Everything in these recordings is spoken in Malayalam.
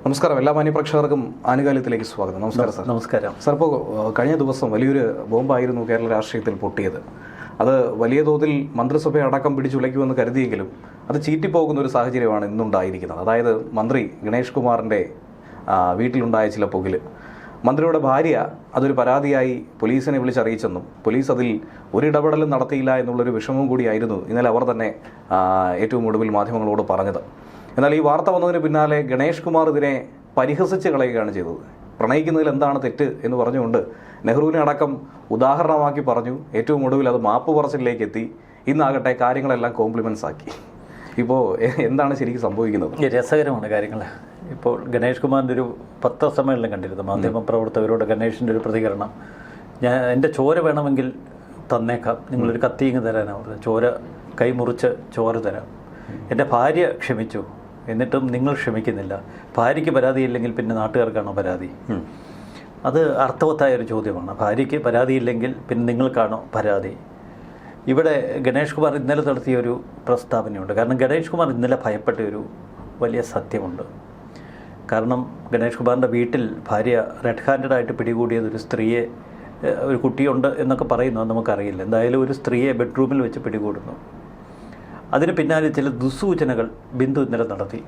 നമസ്കാരം. എല്ലാ മാന്യപ്രേക്ഷകർക്കും ആനുകാലികത്തിലേക്ക് സ്വാഗതം. നമസ്കാരം സാർ. നമസ്കാരം സാർ, ഇപ്പോൾ കഴിഞ്ഞ ദിവസം വലിയൊരു ബോംബായിരുന്നു കേരള രാഷ്ട്രീയത്തിൽ പൊട്ടിയത്. അത് വലിയ തോതിൽ മന്ത്രിസഭയെ അടക്കം പിടിച്ചുലയ്ക്കുമെന്ന് കരുതിയെങ്കിലും അത് ചീറ്റിപ്പോകുന്ന ഒരു സാഹചര്യമാണ് ഇന്നുണ്ടായിരിക്കുന്നത്. അതായത് മന്ത്രി ഗണേഷ് കുമാറിൻ്റെ വീട്ടിലുണ്ടായ ചില പുകില്. മന്ത്രിയുടെ ഭാര്യ അതൊരു പരാതിയായി പോലീസിനെ വിളിച്ചറിയിച്ചെന്നും പോലീസ് അതിൽ ഒരിടപെടലും നടത്തിയില്ല എന്നുള്ളൊരു വിഷമവും കൂടിയായിരുന്നു ഇന്നലെ അവർ തന്നെ ഏറ്റവും ഒടുവിൽ മാധ്യമങ്ങളോട് പറഞ്ഞത്. എന്നാൽ ഈ വാർത്ത വന്നതിന് പിന്നാലെ ഗണേഷ് കുമാർ ഇതിനെ പരിഹസിച്ച് കളയുകയാണ് ചെയ്തത്. പ്രണയിക്കുന്നതിൽ എന്താണ് തെറ്റ് എന്ന് പറഞ്ഞുകൊണ്ട് നെഹ്റുവിനെ അടക്കം ഉദാഹരണമാക്കി പറഞ്ഞു. ഏറ്റവും ഒടുവിൽ അത് മാപ്പ് പറച്ചിലേക്ക് എത്തി. ഇന്നാകട്ടെ കാര്യങ്ങളെല്ലാം കോംപ്ലിമെൻറ്റ്സ് ആക്കി. ഇപ്പോൾ എന്താണ് ശരിക്കും സംഭവിക്കുന്നത്? രസകരമാണ് കാര്യങ്ങൾ. ഇപ്പോൾ ഗണേഷ് കുമാറിൻ്റെ ഒരു പത്രസമ്മേളനം കണ്ടിരുന്നു. മാധ്യമപ്രവർത്തകരോട് ഗണേഷിൻ്റെ ഒരു പ്രതികരണം, എൻ്റെ ചോര വേണമെങ്കിൽ തന്നേക്കാം, നിങ്ങളൊരു കത്തിയിങ്ങ് തരാനാവുന്നത്, ചോര കൈമുറിച്ച് ചോര തരാം. എൻ്റെ ഭാര്യ ക്ഷമിച്ചു, എന്നിട്ടും നിങ്ങൾ ക്ഷമിക്കുന്നില്ല. ഭാര്യയ്ക്ക് പരാതിയില്ലെങ്കിൽ പിന്നെ നാട്ടുകാർക്കാണോ പരാതി? അത് അർത്ഥവത്തായ ഒരു ചോദ്യമാണ്. ഭാര്യയ്ക്ക് പരാതിയില്ലെങ്കിൽ പിന്നെ നിങ്ങൾക്കാണോ പരാതി? ഇവിടെ ഗണേഷ് കുമാർ ഇന്നലെ നടത്തിയൊരു പ്രസ്താവനയുണ്ട്. കാരണം ഗണേഷ് കുമാർ ഇന്നലെ ഭയപ്പെട്ട ഒരു വലിയ സത്യമുണ്ട്. കാരണം ഗണേഷ് കുമാറിൻ്റെ വീട്ടിൽ ഭാര്യ റെഡ് ഹാൻഡഡായിട്ട് പിടികൂടിയത് ഒരു സ്ത്രീയെ, ഒരു കുട്ടിയുണ്ട് എന്നൊക്കെ പറയുന്നു, നമുക്കറിയില്ല. എന്തായാലും ഒരു സ്ത്രീയെ ബെഡ്റൂമിൽ വെച്ച് പിടികൂടുന്നു. അതിന് പിന്നാലെ ചില ദുസ്സൂചനകൾ ബിന്ദു ഇന്നലെ നടത്തി.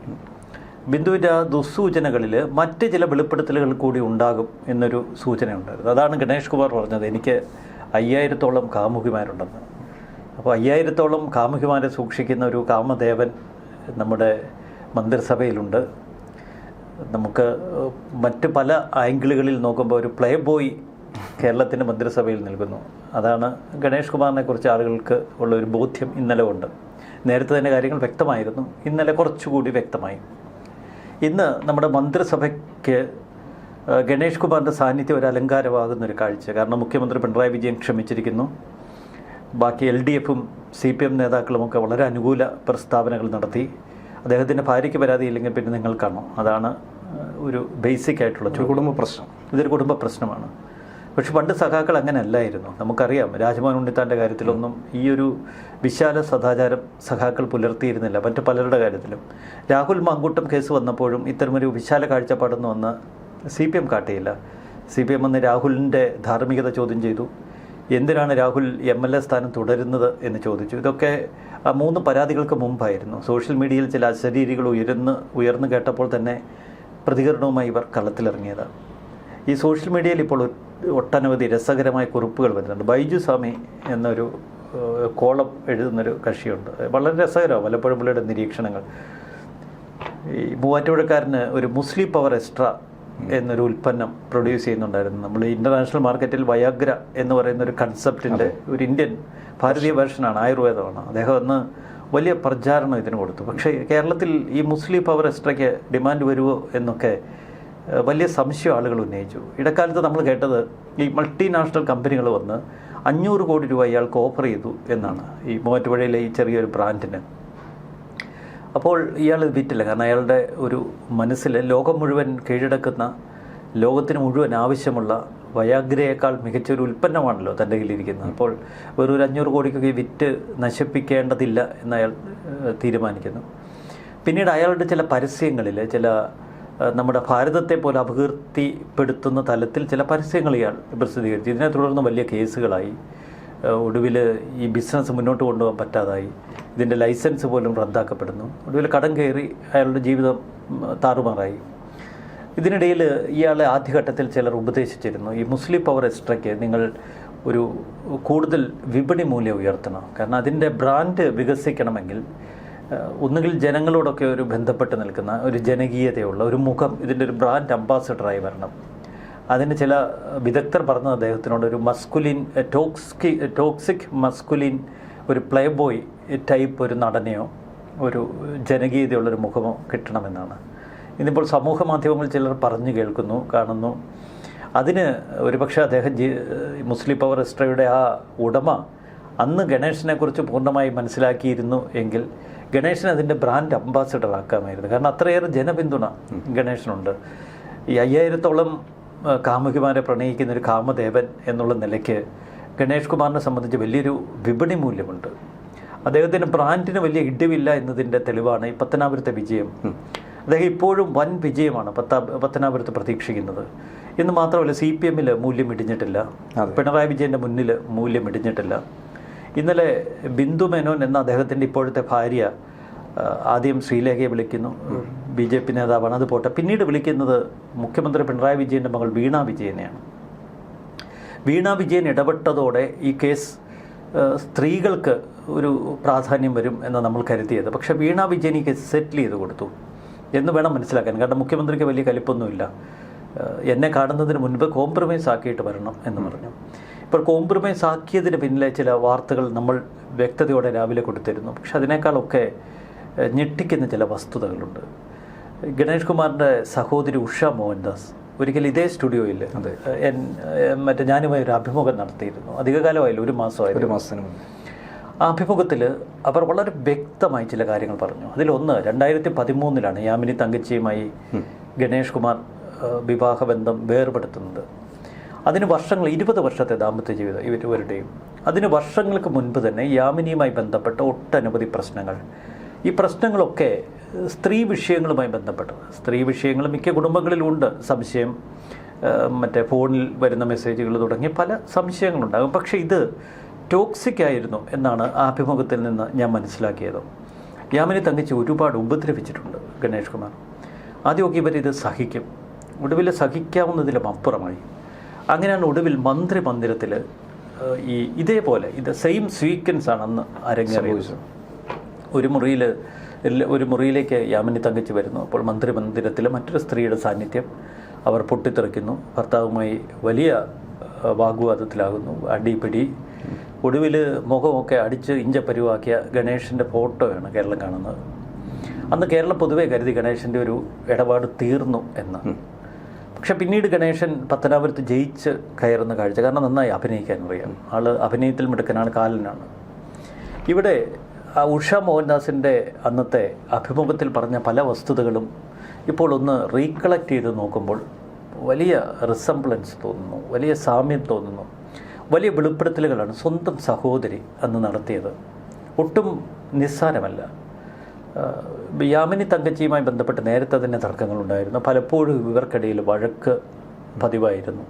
ബിന്ദുവിൻ്റെ ആ ദുസ്സൂചനകളിൽ മറ്റ് ചില വെളിപ്പെടുത്തലുകൾ കൂടി ഉണ്ടാകും എന്നൊരു സൂചനയുണ്ടായിരുന്നു. അതാണ് ഗണേഷ് കുമാർ പറഞ്ഞത്, എനിക്ക് 5000-ഓളം കാമുകിമാരുണ്ടെന്ന്. അപ്പോൾ 5000-ഓളം കാമുകിമാരെ സൂക്ഷിക്കുന്ന ഒരു കാമദേവൻ നമ്മുടെ മന്ത്രിസഭയിലുണ്ട്. നമുക്ക് മറ്റ് പല ആംഗിളുകളിൽ നോക്കുമ്പോൾ ഒരു പ്ലേ ബോയ് കേരളത്തിൻ്റെ മന്ത്രിസഭയിൽ നിൽക്കുന്നു. അതാണ് ഗണേഷ് കുമാറിനെ കുറിച്ച് ആളുകൾക്ക് ഉള്ളൊരു ബോധ്യം ഇന്നലെ ഉണ്ട്. നേരത്തെ തന്നെ കാര്യങ്ങൾ വ്യക്തമായിരുന്നു, ഇന്നലെ കുറച്ചുകൂടി വ്യക്തമായി. ഇന്ന് നമ്മുടെ മന്ത്രിസഭയ്ക്ക് ഗണേഷ് കുമാറിൻ്റെ സാന്നിധ്യം ഒരു അലങ്കാരമാകുന്നൊരു കാഴ്ച. കാരണം മുഖ്യമന്ത്രി പിണറായി വിജയൻ ക്ഷമിച്ചിരിക്കുന്നു. ബാക്കി LDFും CPM നേതാക്കളുമൊക്കെ വളരെ അനുകൂല പ്രസ്താവനകൾ നടത്തി. അദ്ദേഹത്തിൻ്റെ ഭാര്യയ്ക്ക് പരാതിയില്ലെങ്കിൽ പിന്നെ നിങ്ങൾക്കാണോ? അതാണ് ഒരു ബേസിക് ആയിട്ടുള്ള കുടുംബ പ്രശ്നം. ഇതൊരു കുടുംബ പ്രശ്നമാണ്. പക്ഷെ പണ്ട് സഖാക്കൾ അങ്ങനെ അല്ലായിരുന്നു. നമുക്കറിയാം, രാജ്മോഹൻ ഉണ്ണിത്താൻ്റെ കാര്യത്തിലൊന്നും ഈ ഒരു വിശാല സദാചാരം സഖാക്കൾ പുലർത്തിയിരുന്നില്ല. മറ്റു പലരുടെ കാര്യത്തിലും രാഹുൽ മാങ്കൂട്ടം കേസ് വന്നപ്പോഴും ഇത്തരമൊരു വിശാല കാഴ്ചപ്പാടൊന്നും വന്ന് CPM കാട്ടിയില്ല. CPM വന്ന് രാഹുലിൻ്റെ ധാർമ്മികത ചോദ്യം ചെയ്തു. എന്തിനാണ് രാഹുൽ MLA സ്ഥാനം തുടരുന്നത് എന്ന് ചോദിച്ചു. ഇതൊക്കെ ആ 3 പരാതികൾക്ക് മുമ്പായിരുന്നു. സോഷ്യൽ മീഡിയയിൽ ചില അശരീരികൾ ഉയർന്നു കേട്ടപ്പോൾ തന്നെ പ്രതികരണവുമായി ഇവർ കളത്തിലിറങ്ങിയത്. ഈ സോഷ്യൽ മീഡിയയിൽ ഇപ്പോൾ ഒട്ടനവധി രസകരമായ കുറിപ്പുകൾ വരുന്നുണ്ട്. ബൈജു സ്വാമി എന്നൊരു കോളം എഴുതുന്നൊരു കക്ഷിയുണ്ട്. വളരെ രസകരമാണ് പലപ്പോഴും പുള്ളിയുടെ നിരീക്ഷണങ്ങൾ. ഈ മൂവാറ്റുപുഴക്കാരന് ഒരു മുസ്ലിം പവർ എക്സ്ട്രാ എന്നൊരു ഉൽപ്പന്നം പ്രൊഡ്യൂസ് ചെയ്യുന്നുണ്ടായിരുന്നു. നമ്മൾ ഇൻ്റർനാഷണൽ മാർക്കറ്റിൽ വയാഗ്ര എന്ന് പറയുന്ന ഒരു കൺസെപ്റ്റിൻ്റെ ഒരു ഇന്ത്യൻ ഭാരതീയ വേർഷനാണ്, ആയുർവേദമാണ്. അദ്ദേഹം അന്ന് വലിയ പ്രചാരണം ഇതിന് കൊടുത്തു. പക്ഷേ കേരളത്തിൽ ഈ മുസ്ലിം പവർ എക്സ്ട്രയ്ക്ക് ഡിമാൻഡ് വരുമോ എന്നൊക്കെ വലിയ സംശയം ആളുകൾ ഉന്നയിച്ചു. ഇടക്കാലത്ത് നമ്മൾ കേട്ടത് ഈ മൾട്ടിനാഷണൽ കമ്പനികൾ വന്ന് 500 കോടി രൂപ ഇയാൾക്ക് ഓഫർ ചെയ്തു എന്നാണ്, ഈ മൂവാറ്റുപുഴയിലെ ഈ ചെറിയൊരു ബ്രാൻഡിന്. അപ്പോൾ ഇയാൾ വിറ്റില്ല. കാരണം അയാളുടെ ഒരു മനസ്സിൽ ലോകം മുഴുവൻ കീഴടക്കുന്ന, ലോകത്തിന് മുഴുവൻ ആവശ്യമുള്ള വയാഗ്രയേക്കാൾ മികച്ചൊരു ഉൽപ്പന്നമാണല്ലോ തൻ്റെ കയ്യിലിരിക്കുന്നത്. അപ്പോൾ ഒരു 500 കോടിക്കൊക്കെ വിറ്റ് നശിപ്പിക്കേണ്ടതില്ല എന്ന് അയാൾ തീരുമാനിക്കുന്നു. പിന്നീട് അയാളുടെ ചില പരസ്യങ്ങളിൽ ചില നമ്മുടെ ഭാരതത്തെ പോലെ അപകീർത്തിപ്പെടുത്തുന്ന തലത്തിൽ ചില പരസ്യങ്ങൾ ഇയാൾ പ്രസിദ്ധീകരിച്ചു. ഇതിനെ തുടർന്ന് വലിയ കേസുകളായി. ഒടുവിൽ ഈ ബിസിനസ് മുന്നോട്ട് കൊണ്ടുപോകാൻ പറ്റാതായി. ഇതിൻ്റെ ലൈസൻസ് പോലും റദ്ദാക്കപ്പെടുന്നു. ഒടുവിൽ കടം കയറി അയാളുടെ ജീവിതം താറുമാറായി. ഇതിനിടയിൽ ഇയാളെ ആദ്യഘട്ടത്തിൽ ചിലർ ഉപദേശിച്ചിരുന്നു, ഈ മുസ്ലിം പവർ എക്സ്ട്രയ്ക്ക് നിങ്ങൾ ഒരു കൂടുതൽ വിപണി മൂല്യം ഉയർത്തണം. കാരണം അതിൻ്റെ ബ്രാൻഡ് വികസിക്കണമെങ്കിൽ ഒന്നുകിൽ ജനങ്ങളോടൊക്കെ ഒരു ബന്ധപ്പെട്ട് നിൽക്കുന്ന ഒരു ജനകീയതയുള്ള ഒരു മുഖം, ഇതിൻ്റെ ഒരു ബ്രാൻഡ് അംബാസഡറായി വരണം. അതിന് ചില വിദഗ്ധർ പറഞ്ഞത് അദ്ദേഹത്തിനോട് ഒരു മസ്കുലിൻ ടോക്സിക് മസ്കുലിൻ ഒരു പ്ലേ ബോയ് ടൈപ്പ് ഒരു നടനെയോ ഒരു ജനകീയതയുള്ളൊരു മുഖമോ കിട്ടണമെന്നാണ്. ഇന്നിപ്പോൾ സമൂഹ മാധ്യമങ്ങളിൽ ചിലർ പറഞ്ഞു കേൾക്കുന്നു, കാണുന്നു. അതിന് ഒരുപക്ഷെ അദ്ദേഹം മുസ്ലിം പവർ എക്സ്ട്രയുടെ ആ ഉടമ അന്ന് ഗണേഷിനെക്കുറിച്ച് പൂർണ്ണമായി മനസ്സിലാക്കിയിരുന്നു എങ്കിൽ ഗണേഷിനെ അതിൻ്റെ ബ്രാൻഡ് അംബാസഡർ ആക്കാമായിരുന്നു. കാരണം അത്രയേറെ ജനപിന്തുണ ഗണേഷിനുണ്ട്. ഈ 5000-ഓളം കാമുകിമാരെ പ്രണയിക്കുന്ന ഒരു കാമദേവൻ എന്നുള്ള നിലയ്ക്ക് ഗണേഷ് കുമാറിനെ സംബന്ധിച്ച് വലിയൊരു വിപണി മൂല്യമുണ്ട്. അദ്ദേഹത്തിൻ്റെ ബ്രാൻഡിന് വലിയ ഇടിവില്ല എന്നതിൻ്റെ തെളിവാണ് ഈ പത്തനാപുരത്തെ വിജയം. അദ്ദേഹം ഇപ്പോഴും വൻ വിജയമാണ് പത്തനാപുരത്ത് പ്രതീക്ഷിക്കുന്നത്. എന്ന് മാത്രമല്ല, CPM-ൽ മൂല്യം ഇടിഞ്ഞിട്ടില്ല, പിണറായി വിജയൻ്റെ മുന്നിൽ മൂല്യം ഇടിഞ്ഞിട്ടില്ല. ഇന്നലെ ബിന്ദു മേനോൻ എന്ന അദ്ദേഹത്തിൻ്റെ ഇപ്പോഴത്തെ ഭാര്യ ആദ്യം ശ്രീലേഖയെ വിളിക്കുന്നു, BJP നേതാവാണ്, അത് പോട്ടെ, പിന്നീട് വിളിക്കുന്നത് മുഖ്യമന്ത്രി പിണറായി വിജയൻ്റെ മകൾ വീണ വിജയനെയാണ്. വീണ വിജയൻ ഇടപെട്ടതോടെ ഈ കേസ് സ്ത്രീകൾക്ക് ഒരു പ്രാധാന്യം വരും എന്ന് നമ്മൾ കരുതിയത്. പക്ഷേ വീണ വിജയൻ ഈ കേസ് സെറ്റിൽ ചെയ്ത് കൊടുത്തു എന്ന് വേണം മനസ്സിലാക്കാൻ. കാരണം മുഖ്യമന്ത്രിക്ക് വലിയ കലിപ്പൊന്നുമില്ല. എന്നെ കാണുന്നതിന് മുൻപ് കോംപ്രമൈസ് ആക്കിയിട്ട് വരണം എന്ന് പറഞ്ഞു. ഇപ്പോൾ കോംപ്രമൈസ് ആക്കിയതിന് പിന്നിലെ ചില വാർത്തകൾ നമ്മൾ വ്യക്തതയോടെ രാവിലെ കൊടുത്തിരുന്നു. പക്ഷെ അതിനേക്കാളൊക്കെ ഞെട്ടിക്കുന്ന ചില വസ്തുതകളുണ്ട്. ഗണേഷ് കുമാറിൻ്റെ സഹോദരി ഉഷ മോഹൻദാസ് ഒരിക്കൽ ഇതേ സ്റ്റുഡിയോയിൽ മറ്റേ ഞാനുമായി ഒരു അഭിമുഖം നടത്തിയിരുന്നു. അധികകാലമായില്ല, ഒരു മാസത്തിന് മുമ്പ്. ആ അഭിമുഖത്തിൽ അവർ വളരെ വ്യക്തമായി ചില കാര്യങ്ങൾ പറഞ്ഞു. അതിലൊന്ന്, 2013 യാമിനി തങ്കച്ചിയുമായി ഗണേഷ് കുമാർ വിവാഹബന്ധം വേർപെടുത്തുന്നത്. അതിന് വർഷങ്ങൾ, 20 വർഷത്തെ ദാമ്പത്യ ജീവിതം ഇവരുടെയും. അതിന് വർഷങ്ങൾക്ക് മുൻപ് തന്നെ യാമിനിയുമായി ബന്ധപ്പെട്ട ഒട്ടനവധി പ്രശ്നങ്ങൾ. ഈ പ്രശ്നങ്ങളൊക്കെ സ്ത്രീ വിഷയങ്ങളുമായി ബന്ധപ്പെട്ടത്. സ്ത്രീ വിഷയങ്ങൾ മിക്ക കുടുംബങ്ങളിലുണ്ട്. സംശയം, മറ്റേ ഫോണിൽ വരുന്ന മെസ്സേജുകൾ തുടങ്ങിയ പല സംശയങ്ങളുണ്ടാകും. പക്ഷേ ഇത് ടോക്സിക് ആയിരുന്നു എന്നാണ് ആ അഭിമുഖത്തിൽ നിന്ന് ഞാൻ മനസ്സിലാക്കിയത്. യാമിനി തങ്കച്ചി ഒരുപാട് ഉപദ്രവിച്ചിട്ടുണ്ട് ഗണേഷ് കുമാർ. ആദ്യമൊക്കെ ഇവരിത് സഹിക്കും, ഒടുവിൽ സഹിക്കാവുന്നതിലും അപ്പുറമായി. അങ്ങനെയാണ് ഒടുവിൽ മന്ത്രിമന്ദിരത്തിൽ ഇതേപോലെ സെയിം സീക്വൻസ് ആണ് അന്ന് അരങ്ങേറിയത്. ഒരു മുറിയിലേക്ക് യാമിനി തങ്കച്ചി വരുന്നു. അപ്പോൾ മന്ത്രിമന്ദിരത്തിൽ മറ്റൊരു സ്ത്രീയുടെ സാന്നിധ്യം. അവർ പൊട്ടിത്തെറിക്കുന്നു, ഭർത്താവുമായി വലിയ വാഗ്വാദത്തിലാകുന്നു, അടിപിടി. ഒടുവിൽ മുഖമൊക്കെ അടിച്ച് ഇഞ്ചപ്പരുവാക്കിയ ഗണേഷിൻ്റെ ഫോട്ടോയാണ് കേരളം കാണുന്നത്. അന്ന് കേരളം പൊതുവെ കരുതി ഗണേശൻ്റെ ഒരു ഇടപാട് തീർന്നു എന്ന്. പക്ഷെ പിന്നീട് ഗണേശൻ പത്തനാപുരത്ത് ജയിച്ച് കയറുന്ന കാഴ്ച, കാരണം നന്നായി അഭിനയിക്കാൻ അറിയാം, ആൾ അഭിനയത്തിൽ മിടുക്കനാണ്, കാലനാണ്. ഇവിടെ ആ ഉഷ മോഹൻദാസിൻ്റെ അന്നത്തെ അഭിമുഖത്തിൽ പറഞ്ഞ പല വസ്തുതകളും ഇപ്പോൾ ഒന്ന് റീകളക്ട് ചെയ്ത് നോക്കുമ്പോൾ വലിയ റിസംബ്ലൻസ് തോന്നുന്നു, വലിയ സാമ്യം തോന്നുന്നു. വലിയ വെളിപ്പെടുത്തലുകളാണ് സ്വന്തം സഹോദരി അന്ന് നടത്തിയത്. ഒട്ടും നിസ്സാരമല്ല. യാമിനി തങ്കച്ചിയുമായി ബന്ധപ്പെട്ട് നേരത്തെ തന്നെ തർക്കങ്ങളുണ്ടായിരുന്നു. പലപ്പോഴും ഇവർക്കിടയിൽ വഴക്ക് പതിവായിരുന്നു.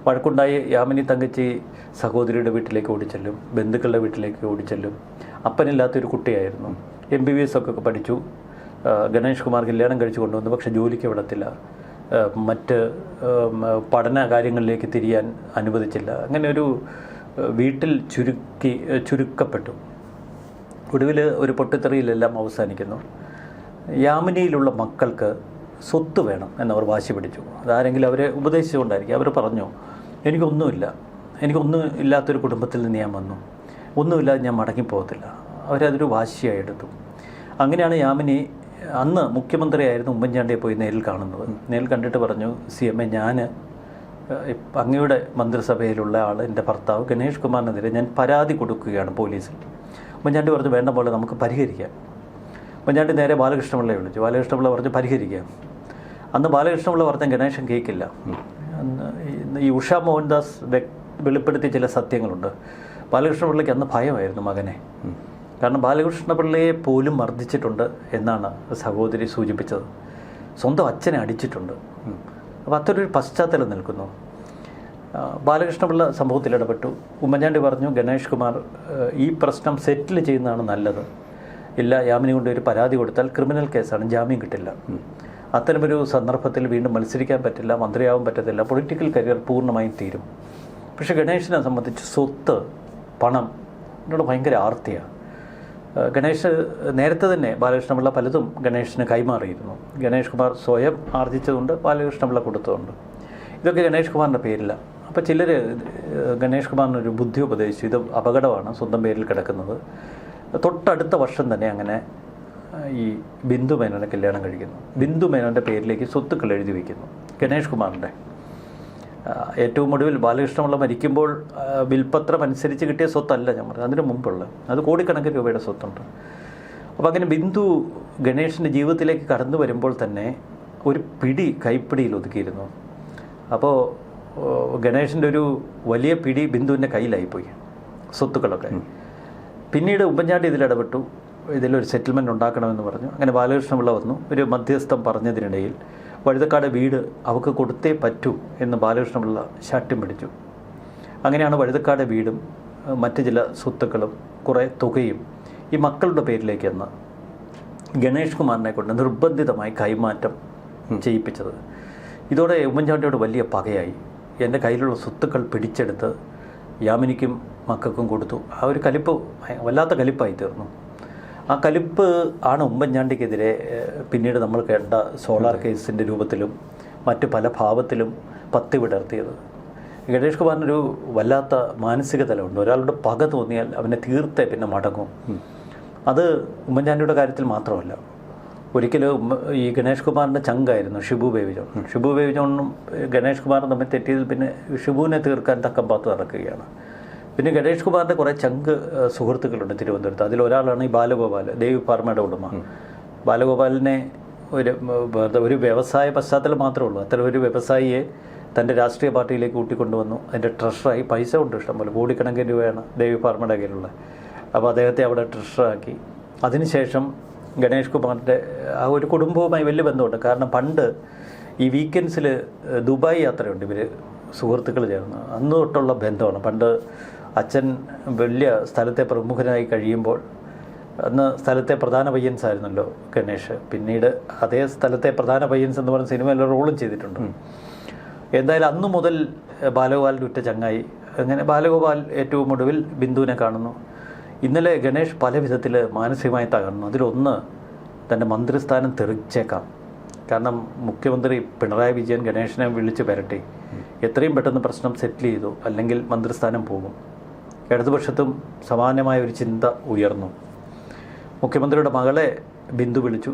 വഴക്കുണ്ടായി യാമിനി തങ്കച്ചി സഹോദരിയുടെ വീട്ടിലേക്ക് ഓടിച്ചെല്ലും, ബന്ധുക്കളുടെ വീട്ടിലേക്ക് ഓടിച്ചെല്ലും. അപ്പനില്ലാത്തൊരു കുട്ടിയായിരുന്നു. MBBS ഒക്കെ പഠിച്ചു. ഗണേഷ് കുമാർ കല്യാണം കഴിച്ചു കൊണ്ടുവന്നു, പക്ഷേ ജോലിക്ക് വിടത്തില്ല, മറ്റ് പഠന കാര്യങ്ങളിലേക്ക് തിരിയാൻ അനുവദിച്ചില്ല. അങ്ങനെ ഒരു വീട്ടിൽ ചുരുക്കപ്പെട്ടു. ഒടുവിൽ ഒരു പൊട്ടിത്തെറിയിലെല്ലാം അവസാനിക്കുന്നു. യാമിനിയിലുള്ള മക്കൾക്ക് സ്വത്ത് വേണം എന്നവർ വാശി പിടിച്ചു. അതാരെങ്കിലും അവരെ ഉപദേശിച്ചുകൊണ്ടായിരിക്കും. അവർ പറഞ്ഞു, എനിക്കൊന്നും ഇല്ലാത്തൊരു കുടുംബത്തിൽ നിന്ന് ഞാൻ വന്നു, ഒന്നുമില്ലാതെ ഞാൻ മടങ്ങിപ്പോകത്തില്ല. അവരതൊരു വാശിയായി എടുത്തു. അങ്ങനെയാണ് യാമിനി അന്ന് മുഖ്യമന്ത്രിയായിരുന്നു ഉമ്മൻചാണ്ടിയെ പോയി നേരിൽ കാണുന്നത്. നേരിൽ കണ്ടിട്ട് പറഞ്ഞു, CM, ഞാൻ അങ്ങയുടെ മന്ത്രിസഭയിലുള്ള ആൾ, എൻ്റെ ഭർത്താവ് ഗണേഷ് കുമാറിനെതിരെ ഞാൻ പരാതി കൊടുക്കുകയാണ് പോലീസിൽ. ഉമ്മൻചാണ്ടി പറഞ്ഞു, വേണ്ട പോലെ നമുക്ക് പരിഹരിക്കാം. ഉമ്മൻചാണ്ടി നേരെ ബാലകൃഷ്ണപിള്ളയെ വിളിച്ചു. ബാലകൃഷ്ണപിള്ള പറഞ്ഞു, പരിഹരിക്കാം. അന്ന് ബാലകൃഷ്ണപിള്ള പറഞ്ഞ ഗണേശൻ കേൾക്കില്ല. ഈ ഉഷ മോഹൻദാസ് വെളിപ്പെടുത്തിയ ചില സത്യങ്ങളുണ്ട്. ബാലകൃഷ്ണപിള്ളയ്ക്ക് അന്ന് ഭയമായിരുന്നു മകനെ. കാരണം ബാലകൃഷ്ണപിള്ളയെ പോലും മർദ്ദിച്ചിട്ടുണ്ട് എന്നാണ് സഹോദരി സൂചിപ്പിച്ചത്. സ്വന്തം അച്ഛനെ അടിച്ചിട്ടുണ്ട്. അപ്പോൾ അത്തരൊരു പശ്ചാത്തലം നിൽക്കുന്നു. ബാലകൃഷ്ണപിള്ള സംഭവത്തിൽ ഇടപെട്ടു. ഉമ്മൻചാണ്ടി പറഞ്ഞു, ഗണേഷ് കുമാർ ഈ പ്രശ്നം സെറ്റിൽ ചെയ്യുന്നതാണ് നല്ലത്. ഇല്ല, യാമിനി കൊണ്ട് ഒരു പരാതി കൊടുത്താൽ ക്രിമിനൽ കേസാണ്, ജാമ്യം കിട്ടില്ല. അത്തരമൊരു സന്ദർഭത്തിൽ വീണ്ടും മത്സരിക്കാൻ പറ്റില്ല, മന്ത്രിയാവാൻ പറ്റത്തില്ല, പൊളിറ്റിക്കൽ കരിയർ പൂർണ്ണമായും തീരും. പക്ഷേ ഗണേഷിനെ സംബന്ധിച്ച് സ്വത്ത്, പണം എന്നോട് ഭയങ്കര ആർത്തിയാണ്. ഗണേഷ് നേരത്തെ തന്നെ ബാലകൃഷ്ണപിള്ള പലതും ഗണേഷിന് കൈമാറിയിരുന്നു. ഗണേഷ് കുമാർ സ്വയം ആർജിച്ചതുകൊണ്ട്, ബാലകൃഷ്ണപിള്ള കൊടുത്തതുണ്ട്. ഇതൊക്കെ ഗണേഷ് കുമാറിൻ്റെ പേരില്ല. അപ്പോൾ ചിലർ ഗണേഷ് കുമാറിനൊരു ബുദ്ധി ഉപദേശിച്ചു, ഇത് അപകടമാണ് സ്വന്തം പേരിൽ കിടക്കുന്നത്. തൊട്ടടുത്ത വർഷം തന്നെ അങ്ങനെ ഈ ബിന്ദു മേനോനെ കല്യാണം കഴിക്കുന്നു. ബിന്ദു മേനോൻ്റെ പേരിലേക്ക് സ്വത്തുക്കൾ എഴുതി വയ്ക്കുന്നു, ഗണേഷ് കുമാറിൻ്റെ. ഏറ്റവും ഒടുവിൽ ബാലകൃഷ്ണപിള്ള മരിക്കുമ്പോൾ വിൽപ്പത്രം അനുസരിച്ച് കിട്ടിയ സ്വത്തല്ല ഞാൻ പറഞ്ഞത്, അതിന് മുമ്പുള്ള, അത് കോടിക്കണക്കിന് രൂപയുടെ സ്വത്തുണ്ട്. അപ്പോൾ അങ്ങനെ ബിന്ദു ഗണേഷിൻ്റെ ജീവിതത്തിലേക്ക് കടന്നു വരുമ്പോൾ തന്നെ ഒരു കൈപ്പിടിയിൽ ഒതുക്കിയിരുന്നു. അപ്പോൾ ഗണേഷിൻ്റെ ഒരു വലിയ പിടി ബിന്ദുവിൻ്റെ കയ്യിലായിപ്പോയി സ്വത്തുക്കളൊക്കെ. പിന്നീട് ഉമ്മൻചാണ്ടി ഇതിലിടപെട്ടു. ഇതിലൊരു സെറ്റിൽമെൻറ്റ് ഉണ്ടാക്കണമെന്ന് പറഞ്ഞു. അങ്ങനെ ബാലകൃഷ്ണപിള്ള വന്നു. ഒരു മധ്യസ്ഥം പറഞ്ഞതിനിടയിൽ വഴുതക്കാട് വീട് അവർക്ക് കൊടുത്തേ പറ്റൂ എന്ന് ബാലകൃഷ്ണപിള്ള ശാഠ്യം പിടിച്ചു. അങ്ങനെയാണ് വഴുതക്കാട് വീടും മറ്റ് ചില സ്വത്തുക്കളും കുറേ തുകയും ഈ മക്കളുടെ പേരിലേക്ക് എന്ന് ഗണേഷ് കുമാറിനെ കൊണ്ട് നിർബന്ധിതമായി കൈമാറ്റം ചെയ്യിപ്പിച്ചത്. ഇതോടെ ഉമ്മൻചാണ്ടിയോട് വലിയ പകയായി. എൻ്റെ കയ്യിലുള്ള സ്വത്തുക്കൾ പിടിച്ചെടുത്ത് യാമിനിക്കും മക്കൾക്കും കൊടുത്തു. ആ ഒരു കലിപ്പ് വല്ലാത്ത കലിപ്പായി തീർന്നു. ആ കലിപ്പ് ആണ് ഉമ്മൻചാണ്ടിക്കെതിരെ പിന്നീട് നമ്മൾ കേട്ട സോളാർ കേസിൻ്റെ രൂപത്തിലും മറ്റ് പല ഭാവത്തിലും പത്തി വിടർത്തിയത്. ഗണേഷ് കുമാറിനൊരു വല്ലാത്ത മാനസിക തലമുണ്ട്. ഒരാളുടെ പക തോന്നിയാൽ അവനെ തീർത്തേ പിന്നെ മടങ്ങും. അത് ഉമ്മൻചാണ്ടിയുടെ കാര്യത്തിൽ മാത്രമല്ല. ഒരിക്കലും ഈ ഗണേഷ് കുമാറിൻ്റെ ചങ്കായിരുന്നു ഷിബു ബേബി ജോൺ. ഷിബു ബേബി ജോണും ഗണേഷ് കുമാറും തമ്മിൽ തെറ്റിയതിൽ പിന്നെ ഷിബുവിനെ തീർക്കാൻ തക്കം പാത്ത് നടക്കുകയാണ്. പിന്നെ ഗണേഷ് കുമാറിൻ്റെ കുറേ ചങ്ക് സുഹൃത്തുക്കളുണ്ട് തിരുവനന്തപുരത്ത്. അതിലൊരാളാണ് ഈ ബാലഗോപാൽ, ദേവി ഫാർമയുടെ ഉടമ. ബാലഗോപാലിനെ ഒരു വ്യവസായ പശ്ചാത്തലം മാത്രമേ ഉള്ളൂ. അത്തരം ഒരു വ്യവസായിയെ തൻ്റെ രാഷ്ട്രീയ പാർട്ടിയിലേക്ക് കൂട്ടിക്കൊണ്ടുവന്നു. അതിൻ്റെ ട്രഷറായി പൈസ കൊണ്ട് ഇഷ്ടംപോലെ കോടിക്കണക്കിന് രൂപയാണ് ദേവി ഫാർമയുടെ കയ്യിലുള്ളത്. അപ്പോൾ അദ്ദേഹത്തെ അവിടെ ട്രഷറാക്കി. അതിനുശേഷം ഗണേഷ് കുമാറിൻ്റെ ആ ഒരു കുടുംബവുമായി വലിയ ബന്ധമുണ്ട്. കാരണം പണ്ട് ഈ വീക്കെൻഡ്സിൽ ദുബായ് യാത്രയുണ്ട് ഇവർ സുഹൃത്തുക്കൾ ചേർന്ന്. അന്ന് തൊട്ടുള്ള ബന്ധമാണ്. പണ്ട് അച്ഛൻ വലിയ സ്ഥലത്തെ പ്രമുഖനായി കഴിയുമ്പോൾ അന്ന് സ്ഥലത്തെ പ്രധാന പയ്യൻസ് ആയിരുന്നല്ലോ ഗണേഷ്. പിന്നീട് അതേ സ്ഥലത്തെ പ്രധാന പയ്യൻസ് എന്ന് പറഞ്ഞ സിനിമയിൽ റോളും ചെയ്തിട്ടുണ്ട്. എന്തായാലും അന്നു മുതൽ ബാലഗോപാലിൻ്റെ ഉറ്റ ചങ്ങായി. അങ്ങനെ ബാലഗോപാൽ ഏറ്റവും ഒടുവിൽ ബിന്ദുവിനെ കാണുന്നു. ഇന്നലെ ഗണേഷ് പല വിധത്തിൽ മാനസികമായി തകർന്നു. അതിലൊന്ന് തൻ്റെ മന്ത്രിസ്ഥാനം തെറിച്ചേക്കാം. കാരണം മുഖ്യമന്ത്രി പിണറായി വിജയൻ ഗണേഷിനെ വിളിച്ച് വരട്ടെ, എത്രയും പെട്ടെന്ന് പ്രശ്നം സെറ്റിൽ ചെയ്തു, അല്ലെങ്കിൽ മന്ത്രിസ്ഥാനം പോകും. ഇടതുപക്ഷത്തും സമാനമായ ഒരു ചിന്ത ഉയർന്നു. മുഖ്യമന്ത്രിയുടെ മകളെ ബിന്ദു വിളിച്ചു.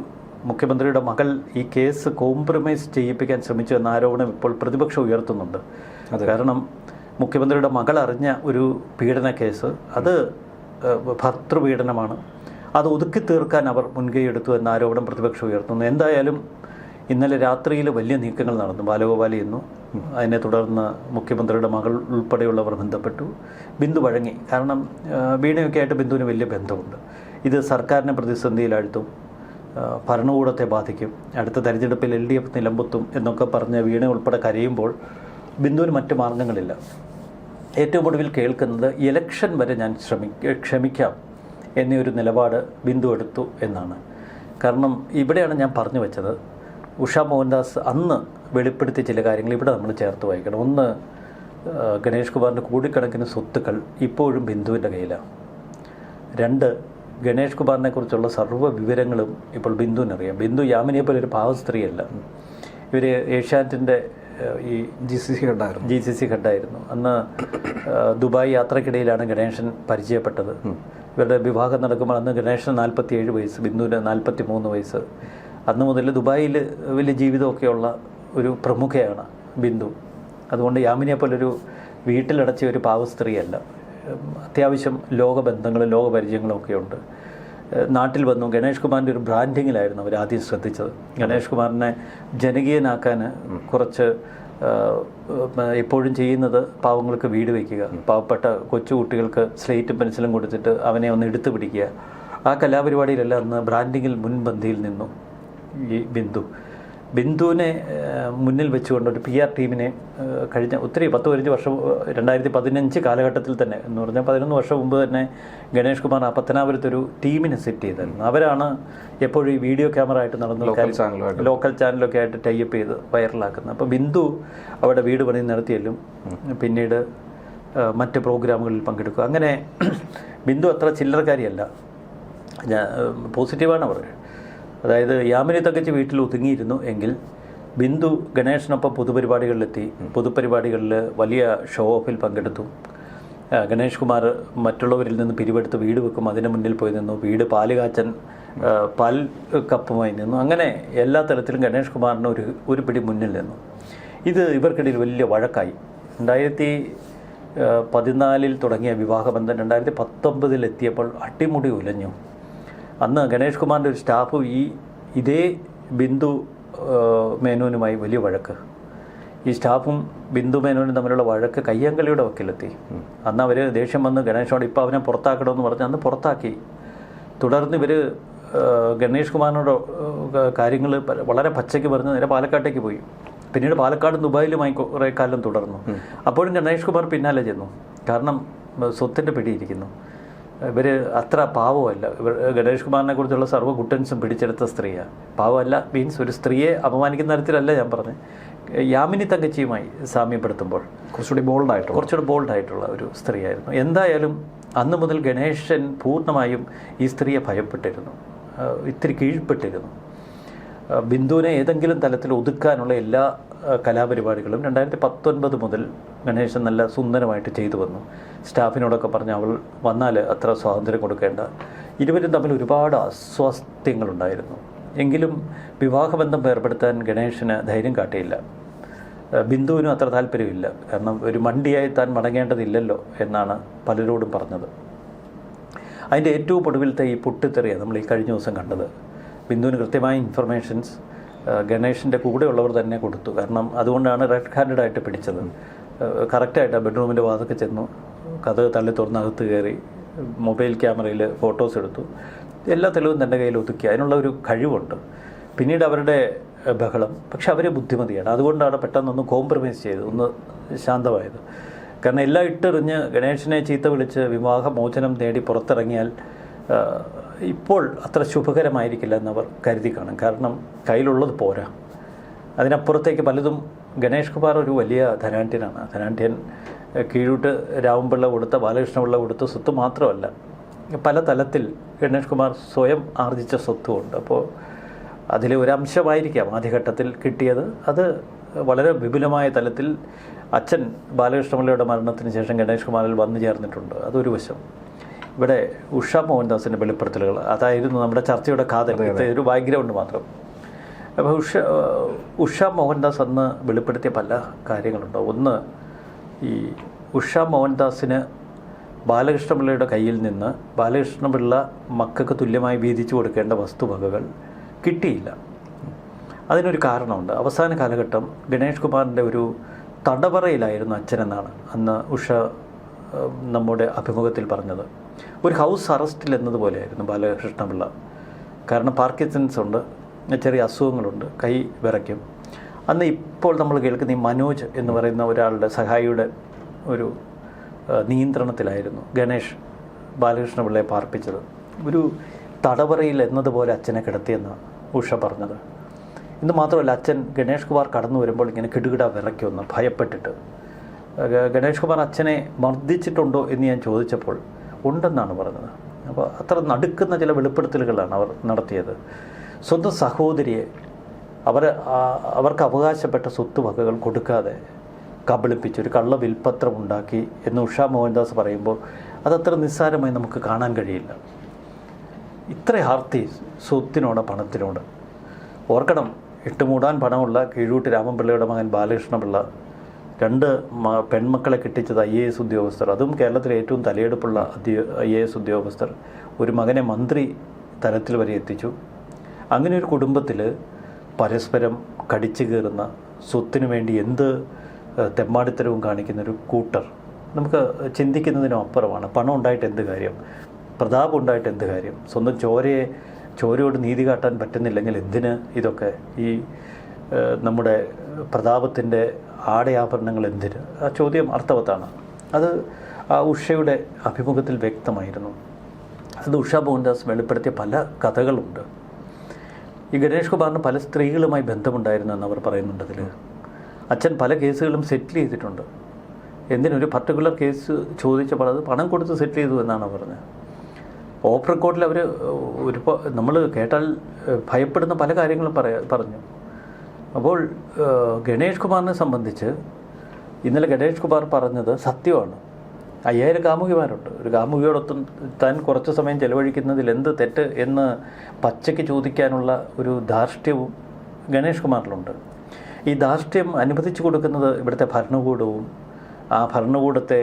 മുഖ്യമന്ത്രിയുടെ മകൾ ഈ കേസ് കോംപ്രമൈസ് ചെയ്യിപ്പിക്കാൻ ശ്രമിച്ചു എന്ന ആരോപണം ഇപ്പോൾ പ്രതിപക്ഷം ഉയർത്തുന്നുണ്ട്. കാരണം മുഖ്യമന്ത്രിയുടെ മകൾ അറിഞ്ഞ ഒരു പീഡന കേസ്, അത് ഭർതൃപീഡനമാണ്. അത് ഒതുക്കി തീർക്കാൻ അവർ മുൻകൈയെടുത്തു എന്ന ആരോപണം പ്രതിപക്ഷം ഉയർത്തുന്നു. എന്തായാലും ഇന്നലെ രാത്രിയിൽ വലിയ നീക്കങ്ങൾ നടന്നു. ബാലഗോപാൽ ചെന്നു. അതിനെ തുടർന്ന് മുഖ്യമന്ത്രിയുടെ മകൾ ഉൾപ്പെടെയുള്ളവർ ബന്ധപ്പെട്ടു. ബിന്ദു വഴങ്ങി. കാരണം വീണയൊക്കെ ആയിട്ട് ബിന്ദുവിന് വലിയ ബന്ധമുണ്ട്. ഇത് സർക്കാരിനെ പ്രതിസന്ധിയിലാഴ്ത്തും, ഭരണകൂടത്തെ ബാധിക്കും, അടുത്ത തെരഞ്ഞെടുപ്പിൽ LDF നിലമ്പുത്തും എന്നൊക്കെ പറഞ്ഞ് വീണ ഉൾപ്പെടെ കരയുമ്പോൾ ബിന്ദുവിന് മറ്റ് മാർഗങ്ങളില്ല. ഏറ്റവും ഒടുവിൽ കേൾക്കുന്നത് ഇലക്ഷൻ വരെ ഞാൻ ക്ഷമിക്കാം എന്നൊരു നിലപാട് ബിന്ദു എടുത്തു എന്നാണ്. കാരണം ഇവിടെയാണ് ഞാൻ പറഞ്ഞു വെച്ചത്, ഉഷ മോഹൻദാസ് അന്ന് വെളിപ്പെടുത്തിയ ചില കാര്യങ്ങൾ ഇവിടെ നമ്മൾ ചേർത്ത് വായിക്കണം. ഒന്ന്, ഗണേഷ് കുമാറിൻ്റെ കോടിക്കണക്കിന് സ്വത്തുക്കൾ ഇപ്പോഴും ബിന്ദുവിൻ്റെ കയ്യിലാണ്. രണ്ട്, ഗണേഷ് കുമാറിനെ കുറിച്ചുള്ള സർവ്വ വിവരങ്ങളും ഇപ്പോൾ ബിന്ദുവിനറിയാം. ബിന്ദു യാമിനിയെ പോലെ ഒരു പാവ സ്ത്രീയല്ല. ഇവർ ഏഷ്യാനെറ്റിൻ്റെ ഈ GCC ഹെഡായിരുന്നു. അന്ന് ദുബായ് യാത്രക്കിടയിലാണ് ഗണേശൻ പരിചയപ്പെട്ടത്. ഇവരുടെ വിവാഹം നടക്കുമ്പോൾ അന്ന് ഗണേശന് 47 വയസ്സ്, ബിന്ദുവിന് 43 വയസ്സ്. അന്ന് മുതൽ ദുബായിൽ വലിയ ജീവിതമൊക്കെയുള്ള ഒരു പ്രമുഖയാണ് ബിന്ദു. അതുകൊണ്ട് യാമിനിയെ പോലൊരു വീട്ടിലടച്ച ഒരു പാവ സ്ത്രീയല്ല. അത്യാവശ്യം ലോകബന്ധങ്ങളും ലോകപരിചയങ്ങളും ഒക്കെ ഉണ്ട്. നാട്ടിൽ വന്നു. ഗണേഷ് കുമാറിൻ്റെ ഒരു ബ്രാൻഡിങ്ങിലായിരുന്നു അവർ ആദ്യം ശ്രദ്ധിച്ചത്. ഗണേഷ് കുമാറിനെ ജനകീയനാക്കാൻ കുറച്ച് എപ്പോഴും ചെയ്യുന്നത് പാവങ്ങൾക്ക് വീട് വയ്ക്കുക, പാവപ്പെട്ട കൊച്ചുകുട്ടികൾക്ക് സ്ലേറ്റും പെൻസിലും കൊടുത്തിട്ട് അവനെ ഒന്ന് എടുത്തു പിടിക്കുക. ആ കലാപരിപാടിയിലെല്ലാം അന്ന് ബ്രാൻഡിങ്ങിൽ മുൻപന്തിയിൽ നിന്നു ഈ ബിന്ദുവിനെ മുന്നിൽ വെച്ചുകൊണ്ട് ഒരു PR ടീമിനെ കഴിഞ്ഞ ഒത്തിരി 10-15 വർഷം 2015 കാലഘട്ടത്തിൽ തന്നെ എന്ന് പറഞ്ഞാൽ 11 വർഷം മുമ്പ് തന്നെ ഗണേഷ് കുമാർ ആ പത്തനാപുരത്തൊരു ടീമിനെ സെറ്റ് ചെയ്തിരുന്നു. അവരാണ് എപ്പോഴും ഈ വീഡിയോ ക്യാമറ ആയിട്ട് നടന്ന ലോക്കൽ ചാനലൊക്കെ ആയിട്ട് ടൈപ്പ് ചെയ്ത് വൈറലാക്കുന്നത്. അപ്പോൾ ബിന്ദു അവിടെ വീട് പണി നടത്തിയാലും പിന്നീട് മറ്റ് പ്രോഗ്രാമുകളിൽ പങ്കെടുക്കുക. അങ്ങനെ ബിന്ദു അത്ര ചില്ലറക്കാരിയല്ല. പോസിറ്റീവാണ് അവർ. അതായത് യാമിനി തങ്കച്ചി വീട്ടിൽ ഒതുങ്ങിയിരുന്നു എങ്കിൽ ബിന്ദു ഗണേഷിനൊപ്പം പൊതുപരിപാടികളിലെത്തി. പൊതുപരിപാടികളിൽ വലിയ ഷോ ഓഫിൽ പങ്കെടുത്തു. ഗണേഷ് കുമാർ മറ്റുള്ളവരിൽ നിന്ന് പിരിവെടുത്ത് വീട് വെക്കും, അതിന് മുന്നിൽ പോയി നിന്നു. വീട് പാലുകാച്ചൻ പാൽ കപ്പുമായി നിന്നു. അങ്ങനെ എല്ലാ തരത്തിലും ഗണേഷ് കുമാറിന് ഒരു പിടി മുന്നിൽ നിന്നു. ഇത് ഇവർക്കിടയിൽ വലിയ വഴക്കായി. 2014 തുടങ്ങിയ വിവാഹബന്ധം 2019 എത്തിയപ്പോൾ അട്ടിമുടി ഉലഞ്ഞു. അന്ന് ഗണേഷ് കുമാറിൻ്റെ ഒരു സ്റ്റാഫ് ഇതേ ബിന്ദു മേനോനുമായി വലിയ വഴക്ക്. ഈ സ്റ്റാഫും ബിന്ദു മേനോനും തമ്മിലുള്ള വഴക്ക് കയ്യാങ്കളിയുടെ വക്കിലെത്തി. അന്ന് അവർ ദേഷ്യം വന്ന് ഗണേശോട് ഇപ്പോൾ അവനെ പുറത്താക്കണമെന്ന് പറഞ്ഞ് അന്ന് പുറത്താക്കി. തുടർന്ന് ഇവർ ഗണേഷ് കുമാറിനോട് കാര്യങ്ങൾ വളരെ പച്ചയ്ക്ക് പറഞ്ഞ് നേരെ പാലക്കാട്ടേക്ക് പോയി. പിന്നീട് പാലക്കാട് ദുബായിലുമായി കുറേ കാലം തുടർന്നു. അപ്പോഴും ഗണേഷ് കുമാർ പിന്നാലെ ചെന്നു. കാരണം സ്വത്തിൻ്റെ പിടിയിരിക്കുന്നു. ഇവർ അത്ര പാവമല്ല. ഗണേഷ് കുമാറിനെ കുറിച്ചുള്ള സർവ്വ കുട്ടൻസും പിടിച്ചെടുത്ത സ്ത്രീയാണ്. പാവമല്ല മീൻസ് ഒരു സ്ത്രീയെ അപമാനിക്കുന്ന തരത്തിലല്ല ഞാൻ പറഞ്ഞത്. യാമിനി തങ്കച്ചിയുമായി സാമ്യപ്പെടുത്തുമ്പോൾ കുറച്ചുകൂടി ബോൾഡായിട്ടുള്ള ഒരു സ്ത്രീയായിരുന്നു. എന്തായാലും അന്ന് മുതൽ ഗണേശൻ പൂർണ്ണമായും ഈ സ്ത്രീയെ ഭയപ്പെട്ടിരുന്നു, ഇത്തിരി കീഴ്പ്പെട്ടിരുന്നു. ബിന്ദുവിനെ ഏതെങ്കിലും തലത്തിൽ ഒതുക്കാനുള്ള എല്ലാ കലാപരിപാടികളും 2019 മുതൽ ഗണേശൻ നല്ല സുന്ദരമായിട്ട് ചെയ്തു വന്നു. സ്റ്റാഫിനോടൊക്കെ പറഞ്ഞ് അവൾ വന്നാൽ അത്ര സ്വാതന്ത്ര്യം കൊടുക്കേണ്ട. ഇരുവരും തമ്മിൽ ഒരുപാട് അസ്വാസ്ഥ്യങ്ങളുണ്ടായിരുന്നു. എങ്കിലും വിവാഹബന്ധം ഏർപ്പെടുത്താൻ ഗണേശന് ധൈര്യം കാട്ടിയില്ല. ബിന്ദുവിനും അത്ര താല്പര്യമില്ല. കാരണം ഒരു മണ്ടിയായി താൻ മടങ്ങേണ്ടതില്ലല്ലോ എന്നാണ് പലരോടും പറഞ്ഞത്. അതിൻ്റെ ഏറ്റവും ഒടുവിലത്തെ ഈ പൊട്ടിത്തെറിയാണ് നമ്മൾ ഈ കഴിഞ്ഞ ദിവസം കണ്ടത്. ബിന്ദുവിന് കൃത്യമായ ഇൻഫർമേഷൻസ് ഗണേഷിൻ്റെ കൂടെയുള്ളവർ തന്നെ കൊടുത്തു. കാരണം അതുകൊണ്ടാണ് റെഡ് ഹാൻഡഡായിട്ട് പിടിച്ചത്. കറക്റ്റായിട്ട് ബെഡ്റൂമിൻ്റെ വാതൊക്കെ ചെന്നു, കഥ തള്ളി തുറന്നകത്ത് കയറി മൊബൈൽ ക്യാമറയിൽ ഫോട്ടോസ് എടുത്തു. എല്ലാ തെളിവും തൻ്റെ കയ്യിൽ ഒതുക്കി. അതിനുള്ള ഒരു കഴിവുണ്ട്. പിന്നീട് അവരുടെ ബഹളം, പക്ഷെ അവർ ബുദ്ധിമതിയാണ്. അതുകൊണ്ടാണ് പെട്ടെന്നൊന്ന് കോംപ്രമൈസ് ചെയ്ത് ഒന്ന് ശാന്തമായത്. കാരണം എല്ലാം ഇട്ടെറിഞ്ഞ് ഗണേശനെ ചീത്ത വിളിച്ച് വിവാഹമോചനം നേടി പുറത്തിറങ്ങിയാൽ ഇപ്പോൾ അത്ര ശുഭകരമായിരിക്കില്ല എന്നവർ കരുതി കാണും. കാരണം കയ്യിലുള്ളത് പോരാ. അതിനപ്പുറത്തേക്ക് പലതും ഗണേഷ് കുമാർ ഒരു വലിയ ധനാഢ്യനാണ്. ധനാഢ്യൻ കീഴൂട്ട് രാമൻപിള്ള കൊടുത്ത ബാലകൃഷ്ണപിള്ള കൊടുത്ത സ്വത്ത് മാത്രമല്ല, പല തലത്തിൽ ഗണേഷ് കുമാർ സ്വയം ആർജിച്ച സ്വത്തുമുണ്ട്. അപ്പോൾ അതിലെ ഒരംശമായിരിക്കാം ആദ്യഘട്ടത്തിൽ കിട്ടിയത്. അത് വളരെ വിപുലമായ തലത്തിൽ അച്ഛൻ ബാലകൃഷ്ണപിള്ളയുടെ മരണത്തിന് ശേഷം ഗണേഷ് കുമാറിൽ വന്നു ചേർന്നിട്ടുണ്ട്. അതൊരു വശം. ഇവിടെ ഉഷ മോഹൻദാസിൻ്റെ വെളിപ്പെടുത്തലുകൾ, അതായിരുന്നു നമ്മുടെ ചർച്ചയുടെ കാതൽ. ഒരു ബാക്ക്ഗ്രൗണ്ട് മാത്രം. അപ്പോൾ ഉഷ മോഹൻദാസ് അന്ന് വെളിപ്പെടുത്തിയ പല കാര്യങ്ങളുണ്ട്. ഒന്ന്, ഈ ഉഷ മോഹൻദാസിന് ബാലകൃഷ്ണപിള്ളയുടെ കയ്യിൽ നിന്ന് ബാലകൃഷ്ണപിള്ള മക്കൾക്ക് തുല്യമായി വീതിച്ചു കൊടുക്കേണ്ട വസ്തുവകകൾ കിട്ടിയില്ല. അതിനൊരു കാരണമുണ്ട്. അവസാന കാലഘട്ടം ഗണേഷ് കുമാറിൻ്റെ ഒരു തടവറയിലായിരുന്നു അച്ഛനെന്നാണ് അന്ന് ഉഷ നമ്മുടെ അഭിമുഖത്തിൽ പറഞ്ഞത്. ഒരു ഹൗസ് അറസ്റ്റിൽ എന്നതുപോലെയായിരുന്നു ബാലകൃഷ്ണപിള്ള. കാരണം പാർക്കിൻസൺസ് ഉണ്ട്, ചെറിയ അസുഖങ്ങളുണ്ട്, കൈ വിറയ്ക്കും. അന്ന് ഇപ്പോൾ നമ്മൾ കേൾക്കുന്ന ഈ മനോജ് എന്ന് പറയുന്ന ഒരാളുടെ സഹായിയുടെ ഒരു നിയന്ത്രണത്തിലായിരുന്നു ഗണേഷ് ബാലകൃഷ്ണപിള്ളയെ പാർപ്പിച്ചത്. ഒരു തടവറയിൽ എന്നതുപോലെ അച്ഛനെ കിടത്തിയെന്നാണ് ഉഷ പറഞ്ഞത്. ഇന്ന് മാത്രമല്ല, അച്ഛൻ ഗണേഷ് കുമാർ കടന്നു വരുമ്പോൾ ഇങ്ങനെ കിടുകിട വിറയ്ക്കുമെന്ന് ഭയപ്പെട്ടിട്ട്. ഗണേഷ് കുമാർ അച്ഛനെ മർദ്ദിച്ചിട്ടുണ്ടോ എന്ന് ഞാൻ ചോദിച്ചപ്പോൾ ഉണ്ടെന്നാണ് പറഞ്ഞത്. അപ്പോൾ അത്ര നടുക്കുന്ന ചില വെളിപ്പെടുത്തലുകളാണ് അവർ നടത്തിയത്. സ്വന്തം സഹോദരിയെ അവർക്ക് അവകാശപ്പെട്ട സ്വത്തുവകകൾ കൊടുക്കാതെ കബളിപ്പിച്ച് ഒരു കള്ള വിൽപ്പത്രം ഉണ്ടാക്കി എന്ന് ഉഷ മോഹൻദാസ് പറയുമ്പോൾ അതത്ര നിസ്സാരമായി നമുക്ക് കാണാൻ കഴിയില്ല. ഇത്ര ആർത്തി സ്വത്തിനോട്, പണത്തിനോട്. ഓർക്കണം, ഇട്ടുമൂടാൻ പണമുള്ള കീഴൂട്ട് രാമൻപിള്ളയുടെ മകൻ ബാലകൃഷ്ണപിള്ള 2 പെൺമക്കളെ കെട്ടിച്ചത് IAS ഉദ്യോഗസ്ഥർ, അതും കേരളത്തിലെ ഏറ്റവും തലയെടുപ്പുള്ള IAS ഉദ്യോഗസ്ഥർ. ഒരു മകനെ മന്ത്രി തലത്തിൽ വരെ എത്തിച്ചു. അങ്ങനെ ഒരു കുടുംബത്തിൽ പരസ്പരം കടിച്ചു കയറുന്ന, സ്വത്തിനു വേണ്ടി എന്ത് തെമ്മാടിത്തരവും കാണിക്കുന്നൊരു കൂട്ടർ നമുക്ക് ചിന്തിക്കുന്നതിനും അപ്പുറമാണ്. പണം ഉണ്ടായിട്ട് എന്ത് കാര്യം, പ്രതാപം ഉണ്ടായിട്ട് എന്ത് കാര്യം, സ്വന്തം ചോരയോട് നീതി കാട്ടാൻ പറ്റുന്നില്ലെങ്കിൽ എന്തിന് ഇതൊക്കെ? ഈ നമ്മുടെ പ്രതാപത്തിൻ്റെ ആടയാഭരണങ്ങൾ എന്തിന്? ആ ചോദ്യം അർത്ഥവത്താണ്. അത് ആ ഉഷയുടെ അഭിമുഖത്തിൽ വ്യക്തമായിരുന്നു. അത് ഉഷ മോഹൻദാസ് വെളിപ്പെടുത്തിയ പല കഥകളുണ്ട്. ഈ ഗണേഷ് കുമാറിന് പല സ്ത്രീകളുമായി ബന്ധമുണ്ടായിരുന്നു എന്നവർ പറയുന്നുണ്ട്. അതിൽ അച്ഛൻ പല കേസുകളും സെറ്റിൽ ചെയ്തിട്ടുണ്ട്. എന്തിനൊരു പർട്ടിക്കുലർ കേസ് ചോദിച്ചപ്പോൾ അത് പണം കൊടുത്ത് സെറ്റിൽ ചെയ്തു എന്നാണ് പറഞ്ഞത്. ഓഫ് റെക്കോർഡിൽ അവർ നമ്മൾ കേട്ടാൽ ഭയപ്പെടുന്ന പല കാര്യങ്ങളും പറഞ്ഞു. അപ്പോൾ ഗണേഷ് കുമാറിനെ സംബന്ധിച്ച് ഇന്നലെ ഗണേഷ് കുമാർ പറഞ്ഞത് സത്യമാണ്. 5000 കാമുകിമാരുണ്ട്. ഒരു കാമുകിയോടൊത്തും താൻ കുറച്ച് സമയം ചെലവഴിക്കുന്നതിൽ എന്ത് തെറ്റ് എന്ന് പച്ചയ്ക്ക് ചോദിക്കാനുള്ള ഒരു ധാർഷ്ട്യവും ഗണേഷ് കുമാറിലുണ്ട്. ഈ ധാർഷ്ട്യം അനുവദിച്ചു കൊടുക്കുന്നത് ഇവിടുത്തെ ഭരണകൂടവും ആ ഭരണകൂടത്തെ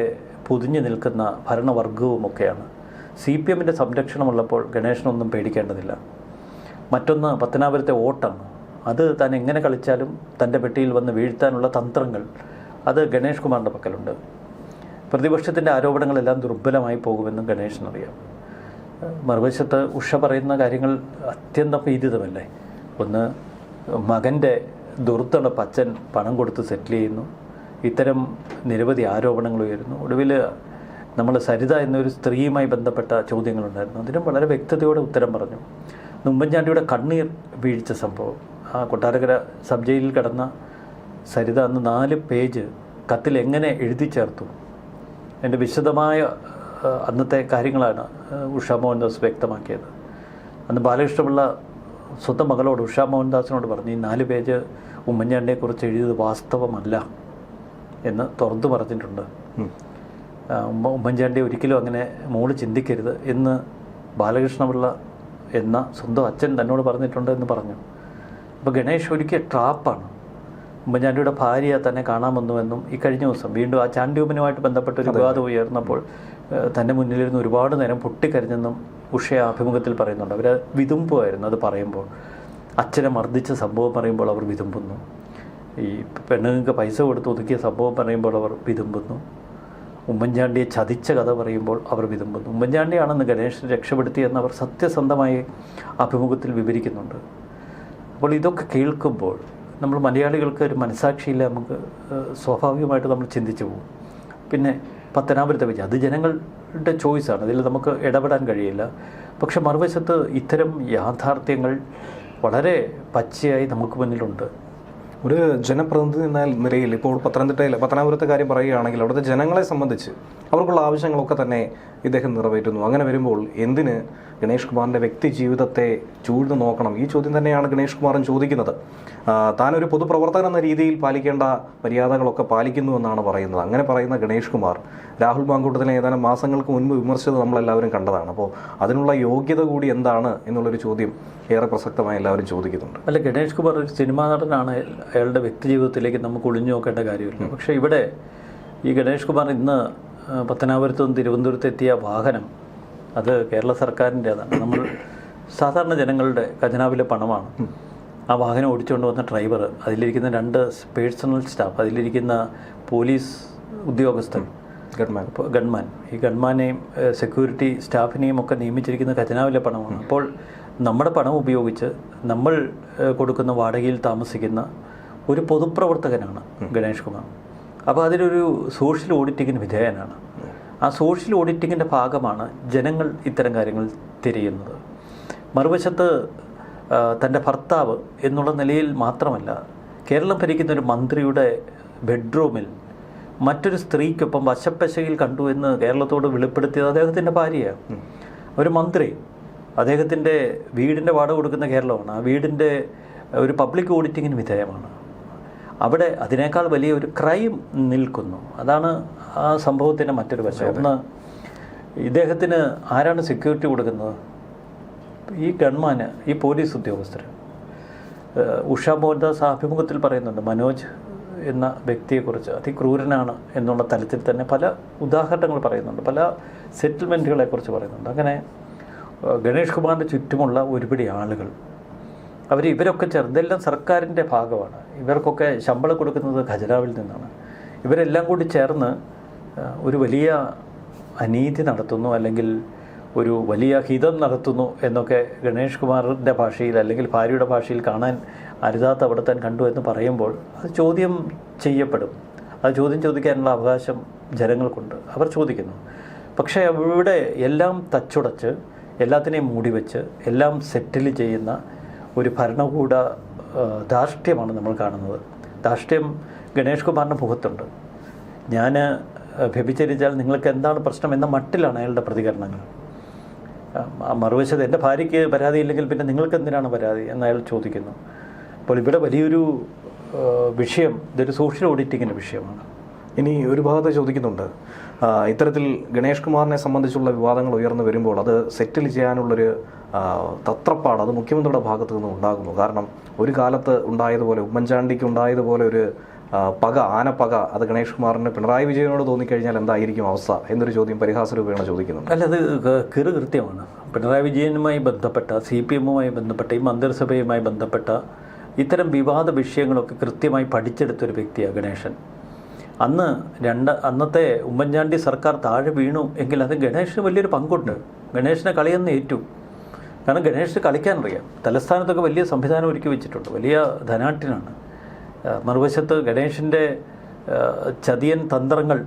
പൊതിഞ്ഞു നിൽക്കുന്ന ഭരണവർഗവുമൊക്കെയാണ്. CPMൻ്റെ സംരക്ഷണമുള്ളപ്പോൾ ഗണേശനൊന്നും പേടിക്കേണ്ടതില്ല. മറ്റൊന്ന്, പത്തനാപുരത്തെ വോട്ടാണ്. അത് താൻ എങ്ങനെ കളിച്ചാലും തൻ്റെ പെട്ടിയിൽ വന്ന് വീഴ്ത്താനുള്ള തന്ത്രങ്ങൾ അത് ഗണേഷ് കുമാറിൻ്റെ പക്കലുണ്ട്. പ്രതിപക്ഷത്തിൻ്റെ ആരോപണങ്ങളെല്ലാം ദുർബലമായി പോകുമെന്നും ഗണേശനറിയാം. മറുവശത്ത് ഉഷ പറയുന്ന കാര്യങ്ങൾ അത്യന്തം ഭീതിതമല്ലേ. ഒന്ന്, മകൻ്റെ ദുർത്തടപ്പ് അച്ഛൻ പണം കൊടുത്ത് സെറ്റിൽ ചെയ്യുന്നു, ഇത്തരം നിരവധി ആരോപണങ്ങൾ ഉയരുന്നു. ഒടുവിൽ നമ്മൾ സരിത എന്നൊരു സ്ത്രീയുമായി ബന്ധപ്പെട്ട ചോദ്യങ്ങളുണ്ടായിരുന്നു, അതിനും വളരെ വ്യക്തതയോടെ ഉത്തരം പറഞ്ഞു. ഉമ്മൻചാണ്ടിയുടെ കണ്ണീർ വീഴ്ച സംഭവം, ആ കൊട്ടാരക്കര സബ് ജയിലിൽ കിടന്ന സരിത അന്ന് 4 പേജ് കത്തിൽ എങ്ങനെ എഴുതി ചേർത്തു, എൻ്റെ വിശദമായ അന്നത്തെ കാര്യങ്ങളാണ് ഉഷ മോഹൻദാസ് വ്യക്തമാക്കിയത്. അന്ന് ബാലകൃഷ്ണപിള്ള സ്വന്തം മകളോട്, ഉഷ മോഹൻദാസിനോട് പറഞ്ഞു, ഈ 4 പേജ് ഉമ്മൻചാണ്ടിയെക്കുറിച്ച് എഴുതിയത് വാസ്തവമല്ല എന്ന് തുറന്നു പറഞ്ഞിട്ടുണ്ട്. ഉമ്മൻചാണ്ടി ഒരിക്കലും അങ്ങനെ മോള് ചിന്തിക്കരുത് എന്ന് ബാലകൃഷ്ണപിള്ള എന്ന സ്വന്തം അച്ഛൻ തന്നോട് പറഞ്ഞിട്ടുണ്ട് എന്ന് പറഞ്ഞു. അപ്പോൾ ഗണേഷ് ഒരിക്കൽ ട്രാപ്പാണ്. ഉമ്മൻചാണ്ടിയുടെ ഭാര്യ തന്നെ കാണാൻ വന്നുവെന്നും ഈ കഴിഞ്ഞ ദിവസം വീണ്ടും ആ ചാണ്ടിയുമ്മനുമായിട്ട് ബന്ധപ്പെട്ട ഒരു വിവാദം ഉയർന്നപ്പോൾ തൻ്റെ മുന്നിലിരുന്ന് ഒരുപാട് നേരം പൊട്ടിക്കരഞ്ഞെന്നും ഉഷയെ അഭിമുഖത്തിൽ പറയുന്നുണ്ട്. അവർ വിതുമ്പുമായിരുന്നു അത് പറയുമ്പോൾ. അച്ഛനെ മർദ്ദിച്ച സംഭവം പറയുമ്പോൾ അവർ വിതുമ്പുന്നു, ഈ പെണ്ണുങ്ങൾക്ക് പൈസ കൊടുത്ത് ഒതുക്കിയ സംഭവം പറയുമ്പോൾ അവർ വിതുമ്പുന്നു, ഉമ്മൻചാണ്ടിയെ ചതിച്ച കഥ പറയുമ്പോൾ അവർ വിതുമ്പുന്നു. ഉമ്മൻചാണ്ടിയാണെന്ന് ഗണേശനെ രക്ഷപ്പെടുത്തിയെന്ന് അവർ സത്യസന്ധമായി അഭിമുഖത്തിൽ വിവരിക്കുന്നുണ്ട്. അപ്പോൾ ഇതൊക്കെ കേൾക്കുമ്പോൾ നമ്മൾ മലയാളികൾക്ക് ഒരു മനസാക്ഷിയില്ല, നമുക്ക് സ്വാഭാവികമായിട്ട് നമ്മൾ ചിന്തിച്ചു പോകും. പിന്നെ പത്തനാപുരത്തെ വെച്ച് അത് ജനങ്ങളുടെ ചോയ്സാണ്, അതിൽ നമുക്ക് ഇടപെടാൻ കഴിയില്ല. പക്ഷെ മറുവശത്ത് ഇത്തരം യാഥാർത്ഥ്യങ്ങൾ വളരെ പച്ചയായി നമുക്ക് മുന്നിലുണ്ട്. ഒരു ജനപ്രതിനിധി എന്ന നിലയിൽ ഇപ്പോൾ പത്തനാപുരത്തെ കാര്യം പറയുകയാണെങ്കിൽ അവിടുത്തെ ജനങ്ങളെ സംബന്ധിച്ച് അവർക്കുള്ള ആവശ്യങ്ങളൊക്കെ തന്നെ ഇദ്ദേഹം നിറവേറ്റുന്നു. അങ്ങനെ വരുമ്പോൾ എന്തിന് ഗണേഷ് കുമാറിൻ്റെ വ്യക്തി ജീവിതത്തെ ചൂഴ്ന്നു നോക്കണം? ഈ ചോദ്യം തന്നെയാണ് ഗണേഷ് കുമാറും ചോദിക്കുന്നത്. താനൊരു പൊതുപ്രവർത്തകൻ എന്ന രീതിയിൽ പാലിക്കേണ്ട മര്യാദകളൊക്കെ പാലിക്കുന്നു എന്നാണ് പറയുന്നത്. അങ്ങനെ പറയുന്ന ഗണേഷ് കുമാർ രാഹുൽ മാങ്കൂട്ടത്തിലെ ഏതാനും മാസങ്ങൾക്ക് മുൻപ് വിമർശിച്ചത് നമ്മളെല്ലാവരും കണ്ടതാണ്. അപ്പോൾ അതിനുള്ള യോഗ്യത കൂടി എന്താണ് എന്നുള്ളൊരു ചോദ്യം ഏറെ പ്രസക്തമായി എല്ലാവരും ചോദിക്കുന്നുണ്ട്. അല്ല, ഗണേഷ് കുമാർ ഒരു സിനിമാ നടനാണ്, അയാളുടെ വ്യക്തി ജീവിതത്തിലേക്ക് നമുക്ക് ഒളിഞ്ഞു നോക്കേണ്ട കാര്യമില്ല. പക്ഷേ ഇവിടെ ഈ ഗണേഷ് കുമാർ ഇന്ന് പത്തനാപുരത്തു നിന്ന് തിരുവനന്തപുരത്ത് എത്തിയ വാഹനം അത് കേരള സർക്കാരിൻ്റേതാണ്. നമ്മൾ സാധാരണ ജനങ്ങളുടെ ഖജനാവിലെ പണമാണ്. ആ വാഹനം ഓടിച്ചുകൊണ്ട് വന്ന ഡ്രൈവർ, അതിലിരിക്കുന്ന 2 പേഴ്സണൽ സ്റ്റാഫ്, അതിലിരിക്കുന്ന പോലീസ് ഉദ്യോഗസ്ഥൻ, ഗൺമാൻ, ഈ ഗൺമാനെയും സെക്യൂരിറ്റി സ്റ്റാഫിനെയും ഒക്കെ നിയമിച്ചിരിക്കുന്ന ഖജനാവിലെ പണമാണ്. അപ്പോൾ നമ്മുടെ പണം ഉപയോഗിച്ച് നമ്മൾ കൊടുക്കുന്ന വാടകയിൽ താമസിക്കുന്ന ഒരു പൊതുപ്രവർത്തകനാണ് ഗണേഷ് കുമാർ. അപ്പോൾ അതിലൊരു സോഷ്യൽ ഓഡിറ്റിങ്ങിന് വിധേയനാണ്. ആ സോഷ്യൽ ഓഡിറ്റിങ്ങിൻ്റെ ഭാഗമാണ് ജനങ്ങൾ ഇത്തരം കാര്യങ്ങൾ തിരയുന്നത്. മറുവശത്ത് തൻ്റെ ഭർത്താവ് എന്നുള്ള നിലയിൽ മാത്രമല്ല, കേരളം ഭരിക്കുന്ന ഒരു മന്ത്രിയുടെ ബെഡ്റൂമിൽ മറ്റൊരു സ്ത്രീക്കൊപ്പം വശപ്പശയിൽ കണ്ടു എന്ന് കേരളത്തോട് വെളിപ്പെടുത്തിയത് അദ്ദേഹത്തിൻ്റെ ഭാര്യയാണ്. ഒരു മന്ത്രി അദ്ദേഹത്തിൻ്റെ വീടിൻ്റെ വാടക കൊടുക്കുന്ന കേരളമാണ്. ആ വീടിൻ്റെ ഒരു പബ്ലിക് ഓഡിറ്റിങ്ങിന് വിധേയമാണ്. അവിടെ അതിനേക്കാൾ വലിയ ഒരു ക്രൈം നിൽക്കുന്നു. അതാണ് ആ സംഭവത്തിൻ്റെ മറ്റൊരു വശം. ഒന്ന്, ഇദ്ദേഹത്തിന് ആരാണ് സെക്യൂരിറ്റി കൊടുക്കുന്നത്? ഈ ഗൺമാന്, ഈ പോലീസ് ഉദ്യോഗസ്ഥർ. ഉഷ മോഹൻദാസ് അഭിമുഖത്തിൽ പറയുന്നുണ്ട്, മനോജ് എന്ന വ്യക്തിയെക്കുറിച്ച് അതിക്രൂരനാണ് എന്നുള്ള തലത്തിൽ തന്നെ പല ഉദാഹരണങ്ങൾ പറയുന്നുണ്ട്, പല സെറ്റിൽമെൻറ്റുകളെക്കുറിച്ച് പറയുന്നുണ്ട്. അങ്ങനെ ഗണേഷ് കുമാറിൻ്റെ ചുറ്റുമുള്ള ഒരുപിടി ആളുകൾ, ഇവരൊക്കെ ചേർന്ന്, ഇതെല്ലാം സർക്കാരിൻ്റെ ഭാഗമാണ്. ഇവർക്കൊക്കെ ശമ്പളം കൊടുക്കുന്നത് ഖജനാവിൽ നിന്നാണ്. ഇവരെല്ലാം കൂടി ചേർന്ന് ഒരു വലിയ അനീതി നടത്തുന്നു, അല്ലെങ്കിൽ ഒരു വലിയ ഹിതം നടത്തുന്നു എന്നൊക്കെ ഗണേഷ് കുമാറിൻ്റെ ഭാഷയിൽ അല്ലെങ്കിൽ ഭാര്യയുടെ ഭാഷയിൽ കാണാൻ അരുതാത്ത അവിടെത്താൻ കണ്ടു എന്ന് പറയുമ്പോൾ അത് ചോദ്യം ചെയ്യപ്പെടും. അത് ചോദ്യം ചോദിക്കാനുള്ള അവകാശം ജനങ്ങൾക്കുണ്ട്, അവർ ചോദിക്കുന്നു. പക്ഷേ ഇവിടെ എല്ലാം തച്ചുടച്ച്, എല്ലാത്തിനെയും മൂടിവെച്ച്, എല്ലാം സെറ്റിൽ ചെയ്യുന്ന ഒരു ഭരണകൂട ധാർഷ്ട്യമാണ് നമ്മൾ കാണുന്നത്. ധാർഷ്ട്യം ഗണേഷ് കുമാറിൻ്റെ മുഖത്തുണ്ട്. ഞാൻ വ്യഭിചരിച്ചാൽ നിങ്ങൾക്ക് എന്താണ് പ്രശ്നം എന്ന മട്ടിലാണ് അയാളുടെ പ്രതികരണങ്ങൾ. മറുവശത്ത് എൻ്റെ ഭാര്യയ്ക്ക് പരാതിയില്ലെങ്കിൽ പിന്നെ നിങ്ങൾക്ക് എന്തിനാണ് പരാതി എന്ന് അയാൾ ചോദിക്കുന്നു. അപ്പോൾ ഇവിടെ വലിയൊരു വിഷയം, ഇതൊരു സോഷ്യൽ ഓഡിറ്റിങ്ങിൻ്റെ വിഷയമാണ്. ഇനി ഒരു ഭാഗത്ത് ചോദിക്കുന്നുണ്ട്, ഇത്തരത്തിൽ ഗണേഷ് കുമാറിനെ സംബന്ധിച്ചുള്ള വിവാദങ്ങൾ ഉയർന്നു വരുമ്പോൾ അത് സെറ്റിൽ ചെയ്യാനുള്ളൊരു തത്രപ്പാട് അത് മുഖ്യമന്ത്രിയുടെ ഭാഗത്തു നിന്നും ഉണ്ടാകുന്നു. കാരണം ഒരു കാലത്ത് ഉണ്ടായതുപോലെ, ഉമ്മൻചാണ്ടിക്ക് ഉണ്ടായതുപോലെ ഒരു ആനപ്പക അത് ഗണേഷ് കുമാറിന് പിണറായി വിജയനോട് തോന്നിക്കഴിഞ്ഞാൽ എന്തായിരിക്കും അവസ്ഥ എന്നൊരു ചോദ്യം പരിഹാസ രൂപേണ ചോദിക്കുന്നുണ്ട്. അല്ല, അത് കൃത്യമാണ്. പിണറായി വിജയനുമായി ബന്ധപ്പെട്ട, CPM-മായി ബന്ധപ്പെട്ട, ഈ മന്ത്രിസഭയുമായി ബന്ധപ്പെട്ട ഇത്തരം വിവാദ വിഷയങ്ങളൊക്കെ കൃത്യമായി പഠിച്ചെടുത്തൊരു വ്യക്തിയാണ് ഗണേശൻ. അന്നത്തെ ഉമ്മൻചാണ്ടി സർക്കാർ താഴെ വീണു എങ്കിൽ അത് ഗണേഷിന് വലിയൊരു പങ്കുണ്ട്. ഗണേഷിനെ കളിയെന്ന് ഏറ്റു. കാരണം ഗണേഷിന് കളിക്കാനറിയാം. തലസ്ഥാനത്തൊക്കെ വലിയ സംവിധാനം ഒരുക്കി വെച്ചിട്ടുണ്ട്, വലിയ ധനാഢ്യനാണ്. മറുവശത്ത് ഗണേഷിൻ്റെ ചതിയൻ തന്ത്രങ്ങൾ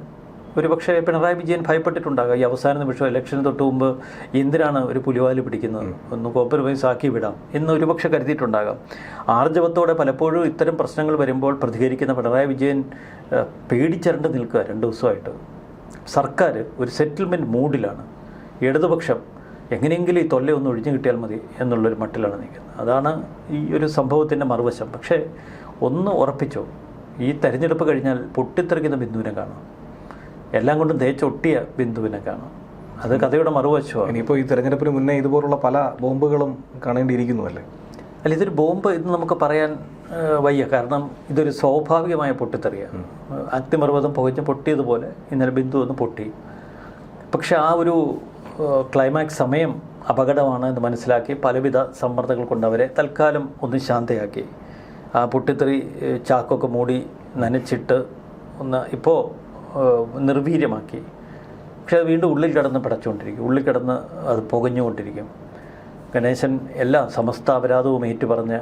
ഒരുപക്ഷെ പിണറായി വിജയൻ ഭയപ്പെട്ടിട്ടുണ്ടാകാം. ഈ അവസാന നിമിഷം ഇലക്ഷന് തൊട്ട് മുമ്പ് എന്തിനാണ് ഒരു പുലിവാല് പിടിക്കുന്നത്, ഒന്ന് കോംപ്രമൈസ് ആക്കി വിടാം എന്ന് ഒരുപക്ഷെ കരുതിയിട്ടുണ്ടാകാം. ആർജവത്തോടെ പലപ്പോഴും ഇത്തരം പ്രശ്നങ്ങൾ വരുമ്പോൾ പ്രതികരിക്കുന്ന പിണറായി വിജയൻ പേടിച്ചരണ്ട് നിൽക്കുക. 2 ദിവസമായിട്ട് സർക്കാർ ഒരു സെറ്റിൽമെൻറ്റ് മൂഡിലാണ്. ഇടതുപക്ഷം എങ്ങനെയെങ്കിലും ഈ തൊല്ലെ ഒന്ന് ഒഴിഞ്ഞു കിട്ടിയാൽ മതി എന്നുള്ളൊരു മട്ടിലാണ് നിൽക്കുന്നത്. അതാണ് ഈ ഒരു സംഭവത്തിൻ്റെ മറുവശം. പക്ഷേ ഒന്ന് ഉറപ്പിച്ചോ, ഈ തെരഞ്ഞെടുപ്പ് കഴിഞ്ഞാൽ പൊട്ടിത്തെറിക്കുന്ന ബിന്ദുവിനെ കാണാം, എല്ലാം കൊണ്ടും തേച്ചൊട്ടിയ ബിന്ദുവിനെ കാണാം. അത് കഥയുടെ മറുവശമാണ്. ഇനിയിപ്പോൾ ഈ തെരഞ്ഞെടുപ്പിന് മുന്നേ ഇതുപോലുള്ള പല ബോംബുകളും കാണേണ്ടിയിരിക്കുന്നുവല്ലേ? അല്ല, ഇതൊരു ബോംബ് എന്ന് നമുക്ക് പറയാൻ വയ്യ. കാരണം ഇതൊരു സ്വാഭാവികമായ പൊട്ടിത്തെറിയാണ്. അഗ്നിപർവ്വതം പുകഞ്ഞ് പൊട്ടിയതുപോലെ ഇന്നലെ ബിന്ദു ഒന്ന് പൊട്ടി. പക്ഷെ ആ ഒരു ക്ലൈമാക്സ് സമയം അപകടമാണ് എന്ന് മനസ്സിലാക്കി പലവിധ സമ്മർദ്ദങ്ങൾ കൊണ്ടവരെ തൽക്കാലം ഒന്ന് ശാന്തയാക്കി. ആ പൊട്ടിത്തെറി ചാക്കൊക്കെ മൂടി നനച്ചിട്ട് ഒന്ന് ഇപ്പോൾ നിർവീര്യമാക്കി. പക്ഷെ അത് വീണ്ടും ഉള്ളിൽ കിടന്ന് പിടച്ചുകൊണ്ടിരിക്കും, ഉള്ളിൽ കിടന്ന് അത് പുകഞ്ഞുകൊണ്ടിരിക്കും. ഗണേശൻ എല്ലാം സമസ്ത അപരാധവും ഏറ്റുപറഞ്ഞ്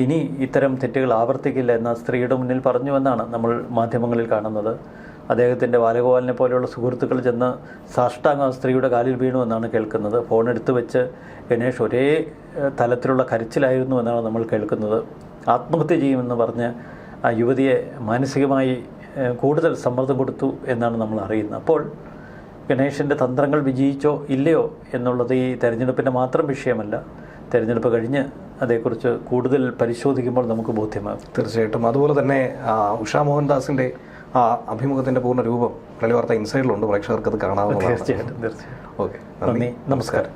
ഇനി ഇത്തരം തെറ്റുകൾ ആവർത്തിക്കില്ല എന്ന സ്ത്രീയുടെ മുന്നിൽ പറഞ്ഞുവെന്നാണ് നമ്മൾ മാധ്യമങ്ങളിൽ കാണുന്നത്. അദ്ദേഹത്തിൻ്റെ ബാലഗോപാലിനെ പോലെയുള്ള സുഹൃത്തുക്കൾ ചെന്ന് സാഷ്ടാംഗം സ്ത്രീയുടെ കാലിൽ വീണു എന്നാണ് കേൾക്കുന്നത്. ഫോൺ എടുത്തു വെച്ച് ഗണേഷ് ഒരേ തലത്തിലുള്ള കരച്ചിലായിരുന്നു എന്നാണ് നമ്മൾ കേൾക്കുന്നത്. ആത്മഹത്യ ചെയ്യുമെന്ന് പറഞ്ഞ് ആ യുവതിയെ മാനസികമായി കൂടുതൽ സമ്മർദ്ദം കൊടുത്തു എന്നാണ് നമ്മൾ അറിയുന്നത്. അപ്പോൾ ഗണേഷിൻ്റെ തന്ത്രങ്ങൾ വിജയിച്ചോ ഇല്ലയോ എന്നുള്ളത് ഈ തെരഞ്ഞെടുപ്പിൻ്റെ മാത്രം വിഷയമല്ല. തെരഞ്ഞെടുപ്പ് കഴിഞ്ഞ് അതേക്കുറിച്ച് കൂടുതൽ പരിശോധിക്കുമ്പോൾ നമുക്ക് ബോധ്യമാകും. തീർച്ചയായിട്ടും. അതുപോലെ തന്നെ ഉഷാ മോഹൻദാസിൻ്റെ ആ അഭിമുഖത്തിൻ്റെ പൂർണ്ണ രൂപം മലയാളി വാർത്ത ഇൻസൈഡിലുണ്ട്. പ്രേക്ഷകർക്ക് അത് കാണാവുന്നതാണ്. തീർച്ചയായിട്ടും. ഓക്കെ, നന്ദി, നമസ്കാരം.